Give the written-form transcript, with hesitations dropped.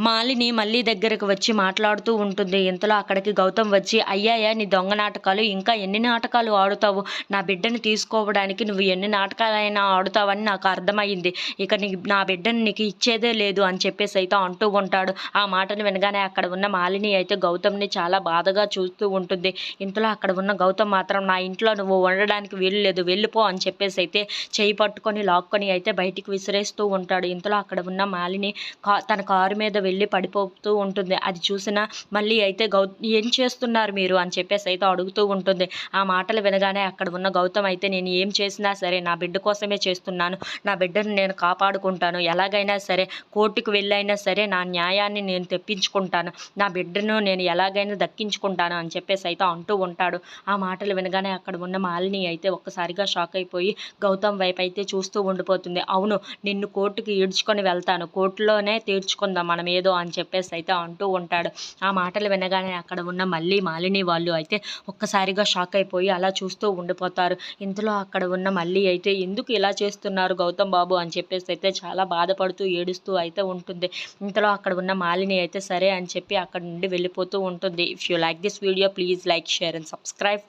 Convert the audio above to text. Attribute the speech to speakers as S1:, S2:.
S1: మాలిని మళ్ళీ దగ్గరకు వచ్చి మాట్లాడుతూ ఉంటుంది. ఇంతలో అక్కడికి గౌతమ్ వచ్చి, అయ్యాయా నీ దొంగ నాటకాలు, ఇంకా ఎన్ని నాటకాలు ఆడుతావు? నా బిడ్డను తీసుకోవడానికి నువ్వు ఎన్ని నాటకాలైనా ఆడుతావని నాకు అర్థమైంది. ఇక నా బిడ్డను నీకు ఇచ్చేదే లేదు అని చెప్పేసి అయితే అంటూ ఉంటాడు. ఆ మాటను వినగానే అక్కడ ఉన్న మాలిని అయితే గౌతమ్ని చాలా బాధగా చూస్తూ ఉంటుంది. ఇంతలో అక్కడ ఉన్న గౌతమ్ మాత్రం, నా ఇంట్లో నువ్వు ఉండడానికి వీలు లేదు, వెళ్ళిపో అని చెప్పేసి అయితే చేయి పట్టుకొని లాక్కొని అయితే బయటికి విసిరేస్తూ ఉంటాడు. ఇంతలో అక్కడ ఉన్న మాలిని తన కారు మీద వెళ్ళి పడిపోతూ ఉంటుంది. అది చూసిన మళ్ళీ అయితే ఏం చేస్తున్నారు మీరు అని చెప్పేసి అయితే అడుగుతూ ఉంటుంది. ఆ మాటలు వినగానే అక్కడ ఉన్న గౌతమ్ అయితే, నేను ఏం చేసినా సరే నా బిడ్డ కోసమే చేస్తున్నాను, నా బిడ్డను నేను కాపాడుకుంటాను, ఎలాగైనా సరే కోర్టుకు వెళ్ళైనా సరే నా న్యాయాన్ని నేను తెప్పించుకుంటాను, నా బిడ్డను నేను ఎలాగైనా దక్కించుకుంటాను అని చెప్పేసి అయితే అంటూ ఉంటాడు. ఆ మాటలు వినగానే అక్కడ ఉన్న మాలిని అయితే ఒక్కసారిగా షాక్ అయిపోయి గౌతమ్ వైపు అయితే చూస్తూ ఉండిపోతుంది. అవును, నిన్ను కోర్టుకి ఈడ్చుకొని వెళ్తాను, కోర్టులోనే తీర్చుకుందాం మనం ఏదో అని చెప్పేసి అయితే అంటూ ఉంటాడు. ఆ మాటలు వినగానే అక్కడ ఉన్న మళ్ళీ మాలిని వాళ్ళు అయితే ఒక్కసారిగా షాక్ అయిపోయి అలా చూస్తూ ఉండిపోతారు. ఇంతలో అక్కడ ఉన్న మళ్ళీ అయితే, ఎందుకు ఇలా చేస్తున్నారు గౌతమ్ బాబు అని చెప్పేసి అయితే చాలా బాధపడుతూ ఏడుస్తూ అయితే ఉంటుంది. ఇంతలో అక్కడ ఉన్న మాలిని అయితే సరే అని చెప్పి అక్కడ నుండి వెళ్ళిపోతూ ఉంటుంది. If you like this video please like, share and subscribe.